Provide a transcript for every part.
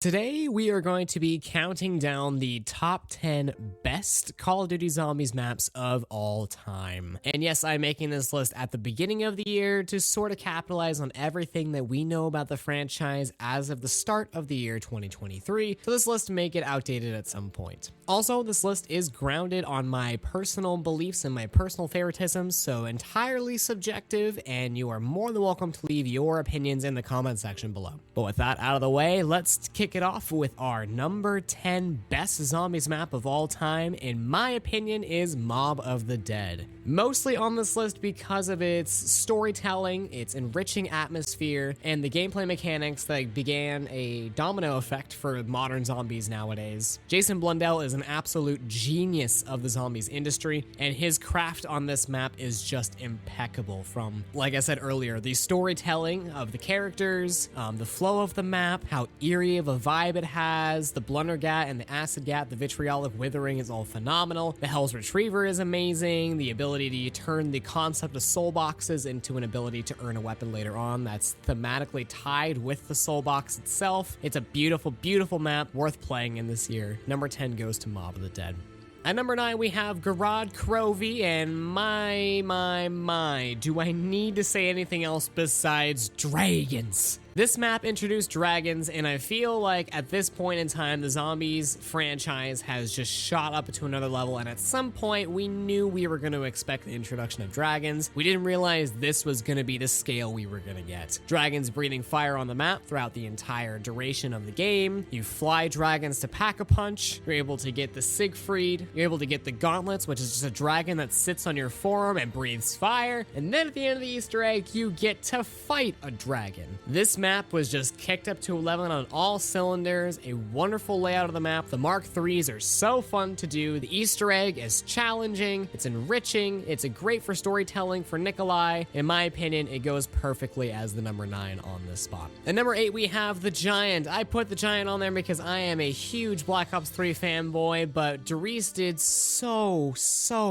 Today, we are going to be counting down the top 10 best Call of Duty Zombies maps of all time. And yes, I'm making this list at the beginning of the year to sort of capitalize on everything that we know about the franchise as of the start of the year 2023, so this list may get outdated at some point. Also, this list is grounded on my personal beliefs and my personal favoritisms, so entirely subjective, and you are more than welcome to leave your opinions in the comment section below. But with that out of the way, let's kick it off with our number 10 best zombies map of all time. In my opinion, is Mob of the Dead. Mostly on this list because of its storytelling, its enriching atmosphere, and the gameplay mechanics that began a domino effect for modern zombies nowadays. Jason Blundell is an absolute genius of the zombies industry, and his craft on this map is just impeccable. From, like I said earlier, the storytelling of the characters, the flow of the map, how eerie of a vibe it has, the Blundergat and the Acid Gat, the Vitriolic Withering is all phenomenal. The Hell's Retriever is amazing. The ability to turn the concept of soul boxes into an ability to earn a weapon later on that's thematically tied with the soul box itself. It's a beautiful, beautiful map worth playing in this year. Number 10 goes to Mob of the Dead. At number 9, we have Garad Crovey, and my, do I need to say anything else besides dragons? This map introduced dragons, and I feel like at this point in time, the Zombies franchise has just shot up to another level, and at some point, we knew we were going to expect the introduction of dragons. We didn't realize this was going to be the scale we were going to get. Dragons breathing fire on the map throughout the entire duration of the game. You fly dragons to Pack-a-Punch. You're able to get the Siegfried. You're able to get the Gauntlets, which is just a dragon that sits on your forearm and breathes fire. And then at the end of the Easter egg, you get to fight a dragon. This map was just kicked up to 11 on all cylinders. A wonderful layout of the map. The Mark IIIs are so fun to do. The Easter egg is challenging. It's enriching. It's a great for storytelling for Nikolai. In my opinion, it goes perfectly as the number 9 on this spot. At number 8, we have the Giant. I put the Giant on there because I am a huge Black Ops 3 fanboy, but Dries did so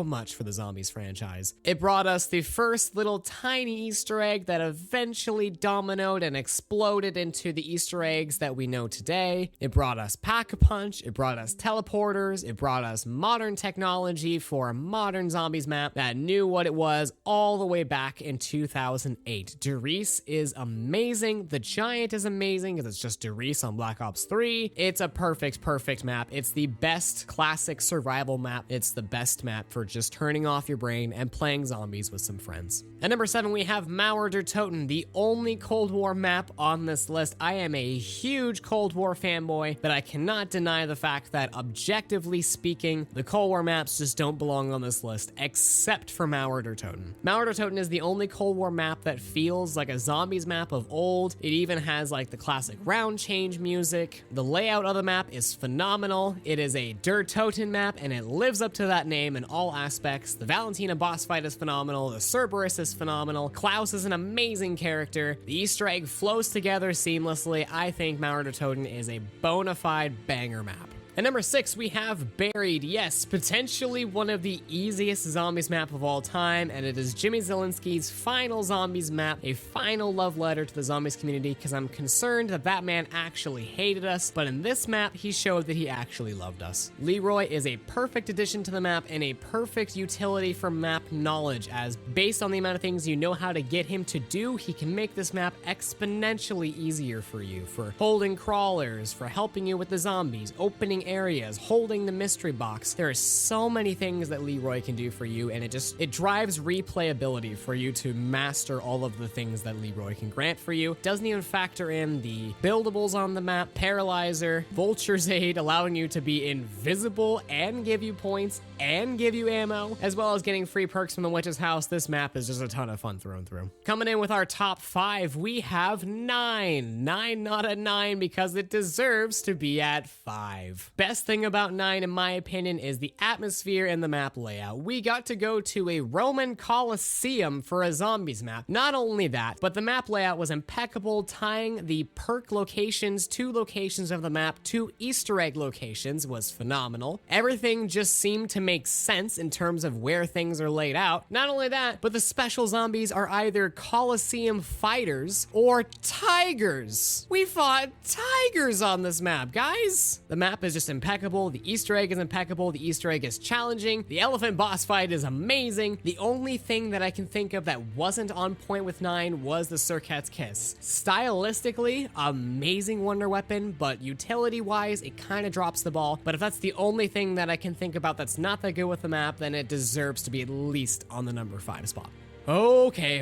much for the Zombies franchise. It brought us the first little tiny Easter egg that eventually dominoed and exploded into the Easter eggs that we know today. It brought us Pack-a-Punch, it brought us teleporters, it brought us modern technology for a modern zombies map that knew what it was all the way back in 2008. Dries is amazing. The Giant is amazing because it's just Dries on Black Ops 3. It's a perfect map. It's the best classic survival map. It's the best map for just turning off your brain and playing zombies with some friends. At number 7, we have Mauer der Toten, the only Cold War map on this list. I am a huge Cold War fanboy, but I cannot deny the fact that objectively speaking, the Cold War maps just don't belong on this list, except for Mauer der Toten. Mauer der Toten is the only Cold War map that feels like a zombies map of old. It even has like the classic round change music. The layout of the map is phenomenal. It is a Der Toten map, and it lives up to that name in all aspects. The Valentina boss fight is phenomenal. The Cerberus is phenomenal. Klaus is an amazing character. The Easter egg flows together seamlessly. I think Mauer der Toten is a bona fide banger map. At number 6, we have Buried. Yes, potentially one of the easiest zombies map of all time, and it is Jimmy Zielinski's final zombies map, a final love letter to the zombies community, because I'm concerned that that man actually hated us, but in this map, he showed that he actually loved us. Leroy is a perfect addition to the map and a perfect utility for map knowledge, as based on the amount of things you know how to get him to do, he can make this map exponentially easier for you, for holding crawlers, for helping you with the zombies, opening areas, holding the mystery box. There are so many things that Leroy can do for you, and it drives replayability for you to master all of the things that Leroy can grant for you. Doesn't even factor in the buildables on the map, Paralyzer, Vulture's Aid, allowing you to be invisible and give you points and give you ammo, as well as getting free perks from the Witch's House. This map is just a ton of fun through and through. Coming in with our top 5, we have 9. 9 not a 9 because it deserves to be at 5. Best thing about 9, in my opinion, is the atmosphere and the map layout. We got to go to a Roman Colosseum for a zombies map. Not only that, but the map layout was impeccable, tying the perk locations to locations of the map to Easter egg locations was phenomenal. Everything just seemed to make sense in terms of where things are laid out. Not only that, but the special zombies are either Colosseum fighters or tigers. We fought tigers on this map, guys. The map is just impeccable. The Easter egg is impeccable. The Easter egg is challenging. The elephant boss fight is amazing. The only thing that I can think of that wasn't on point with 9 was the Circuit's Kiss. Stylistically, amazing wonder weapon, but utility-wise, it kind of drops the ball. But if that's the only thing that I can think about that's not that good with the map, then it deserves to be at least on the number 5 spot. Okay.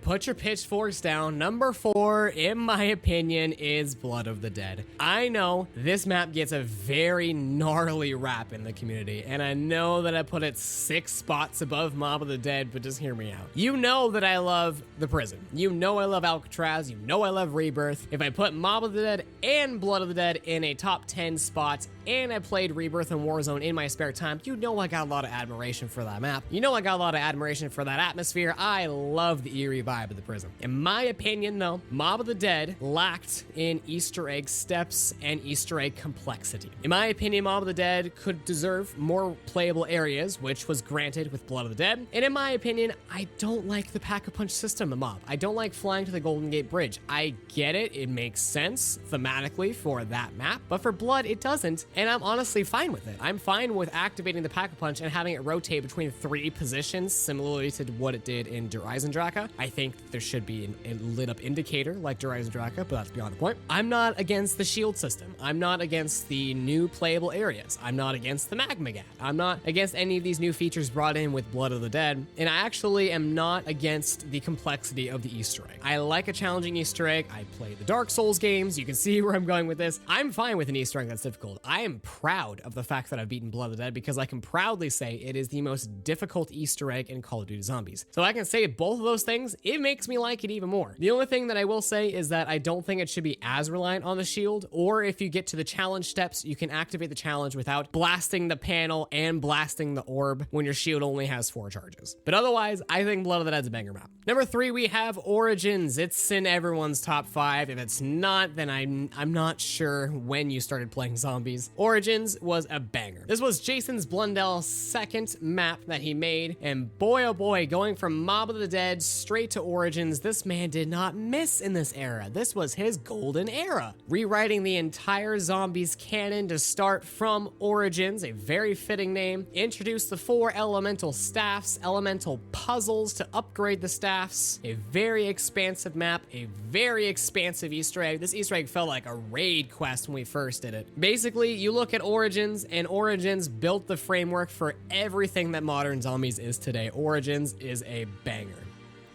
Put your pitchforks down. Number 4, in my opinion, is Blood of the Dead. I know this map gets a very gnarly rap in the community, and I know that I put it 6 spots above Mob of the Dead, but just hear me out. You know that I love the prison. You know I love Alcatraz. You know I love Rebirth. If I put Mob of the Dead and Blood of the Dead in a top 10 spot, and I played Rebirth and Warzone in my spare time, you know I got a lot of admiration for that map. You know I got a lot of admiration for that atmosphere. I love the eerie vibe of the prison. In my opinion, though, Mob of the Dead lacked in Easter egg steps and Easter egg complexity. In my opinion, Mob of the Dead could deserve more playable areas, which was granted with Blood of the Dead. And in my opinion, I don't like the pack-a-punch system of Mob. I don't like flying to the Golden Gate Bridge. I get it. It makes sense thematically for that map, but for Blood, it doesn't. And I'm honestly fine with it. I'm fine with activating the Pack-a-Punch and having it rotate between 3 positions, similarly to what it did in Der Eisendrache. I think there should be a lit-up indicator like Der Eisendrache, but that's beyond the point. I'm not against the shield system. I'm not against the new playable areas. I'm not against the Magma Gat. I'm not against any of these new features brought in with Blood of the Dead, and I actually am not against the complexity of the Easter egg. I like a challenging Easter egg. I play the Dark Souls games. You can see where I'm going with this. I'm fine with an Easter egg that's difficult. I am proud of the fact that I've beaten Blood of the Dead because I can proudly say it is the most difficult Easter egg in Call of Duty Zombies. So I can say both of those things, it makes me like it even more. The only thing that I will say is that I don't think it should be as reliant on the shield, or if you get to the challenge steps, you can activate the challenge without blasting the panel and blasting the orb when your shield only has 4 charges. But otherwise, I think Blood of the Dead's a banger map. Number 3, we have Origins. It's in everyone's top 5. If it's not, then I'm not sure when you started playing zombies. Origins was a banger. This was Jason's Blundell's second map that he made, and boy oh boy, going from Mob of the Dead straight to Origins, this man did not miss in this era. This was his golden era. Rewriting the entire zombies canon to start from Origins, a very fitting name. Introduce the 4 elemental staffs, elemental puzzles to upgrade the staffs, a very expansive map, a very expansive Easter egg. This Easter egg felt like a raid quest when we first did it. Basically, you look at Origins, and Origins built the framework for everything that modern zombies is today. Origins is a banger.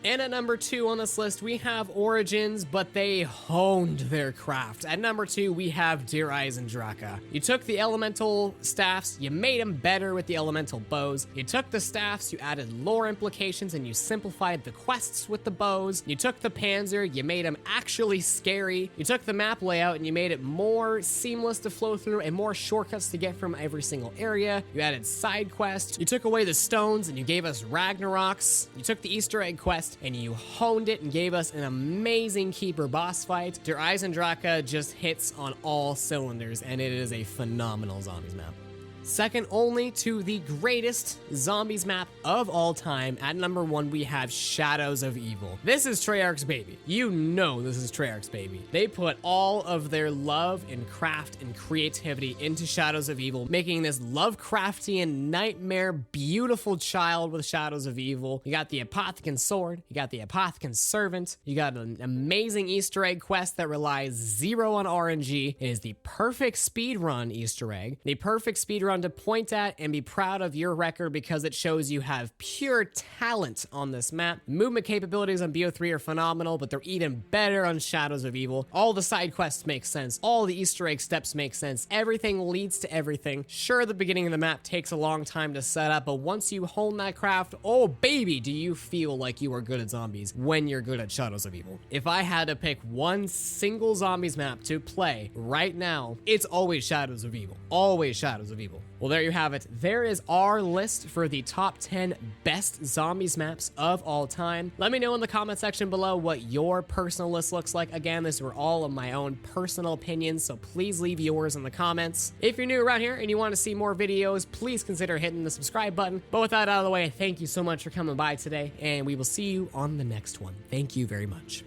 And at number 2 on this list, we have Origins, but they honed their craft. At number 2, we have Der Eisendrache. You took the elemental staffs, you made them better with the elemental bows. You took the staffs, you added lore implications, and you simplified the quests with the bows. You took the Panzer, you made them actually scary. You took the map layout, and you made it more seamless to flow through and more shortcuts to get from every single area. You added side quests. You took away the stones, and you gave us Ragnaroks. You took the Easter egg quest, and you honed it and gave us an amazing keeper boss fight. Der Eisendrache just hits on all cylinders, and it is a phenomenal zombies map. Second only to the greatest zombies map of all time. At number 1, we have Shadows of Evil. This is Treyarch's baby. You know this is Treyarch's baby. They put all of their love and craft and creativity into Shadows of Evil, making this Lovecraftian nightmare beautiful child with Shadows of Evil. You got the Apothecon Sword, you got the Apothecon Servant, you got an amazing Easter egg quest that relies 0 on RNG. It is the perfect speedrun Easter egg, the perfect speedrun one to point at and be proud of your record because it shows you have pure talent on this map. Movement capabilities on BO3 are phenomenal, but they're even better on Shadows of Evil. All the side quests make sense. All the Easter egg steps make sense. Everything leads to everything. Sure, the beginning of the map takes a long time to set up, but once you hone that craft, oh baby, do you feel like you are good at zombies when you're good at Shadows of Evil. If I had to pick one single zombies map to play right now, it's always Shadows of Evil. Always Shadows of Evil. Well, there you have it. There is our list for the top 10 best zombies maps of all time. Let me know in the comment section below what your personal list looks like. Again, these were all of my own personal opinions, so please leave yours in the comments. If you're new around here and you want to see more videos, please consider hitting the subscribe button. But with that out of the way, thank you so much for coming by today, and we will see you on the next one. Thank you very much.